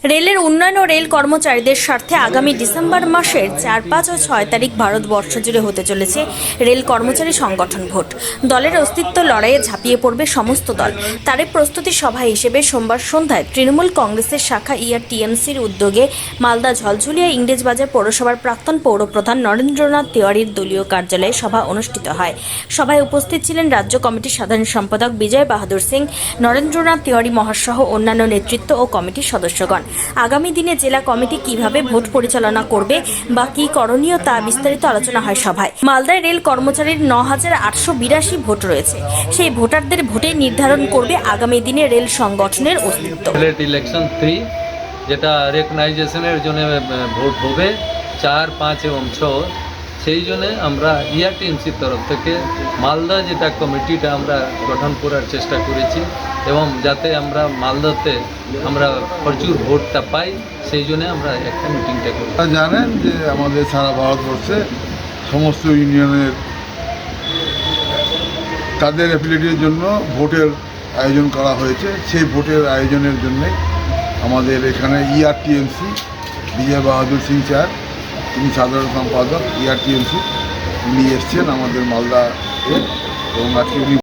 রেলের উন্নয়ন ও রেল কর্মচারীদের স্বার্থে আগামী ডিসেম্বর মাসের 4, 5 ও 6 তারিখ ভারতবর্ষ জুড়ে হতে চলেছে রেল কর্মচারী সংগঠন ভোট। দলের অস্তিত্ব লড়াইয়ে ঝাঁপিয়ে পড়বে সমস্ত দল। তারই প্রস্তুতি সভা হিসেবে সোমবার সন্ধ্যায় তৃণমূল কংগ্রেসের শাখা টিএমসির উদ্যোগে মালদা ঝলঝুলিয়া ইংরেজবাজার পৌরসভার প্রাক্তন পৌরপ্রধান নরেন্দ্রনাথ তিওয়ারির দলীয় কার্যালয়ে সভা অনুষ্ঠিত হয়। সভায় উপস্থিত ছিলেন রাজ্য কমিটির সাধারণ সম্পাদক বিজয় বাহাদুর সিং, নরেন্দ্রনাথ তিওয়ারি মহাসহ অন্যান্য নেতৃত্ব ও কমিটির সদস্যগণ। আগামী দিনে জেলা কমিটি কিভাবে ভোট পরিচালনা করবে বা কি করণীয় তা বিস্তারিত আলোচনা হয় সভায়। মালদায় রেল কর্মচারীর ৯,৮৮২ ভোট রয়েছে। সেই ভোটারদের ভোটে নির্ধারণ করবে আগামী দিনে রেল সংগঠনের অস্তিত্ব। ইলেকশন 3 যেটা রেকগনাইজেশনের জন্য ভোট হবে 4, 5 এবং 6, সেই জন্য আমরা টিএমসির তরফ থেকে মালদা যেটা কমিটিটা আমরা গঠন করার চেষ্টা করেছি এবং যাতে আমরা মালদাতে আমরা প্রচুর ভোটটা পাই, সেই জন্য আমরা একটা মিটিংটা করি। জানেন যে আমাদের সারা ভারতবর্ষে সমস্ত ইউনিয়নের তাদের অ্যাফিলিয়েটের জন্য ভোটের আয়োজন করা হয়েছে। সেই ভোটের আয়োজনের জন্যে আমাদের এখানে টিএমসি বিজয় বাহাদুর সিং স্যার, তিনি সাধারণ সম্পাদক টিএমসি, উনি এসছেন আমাদের মালদা এবং আজকে উনি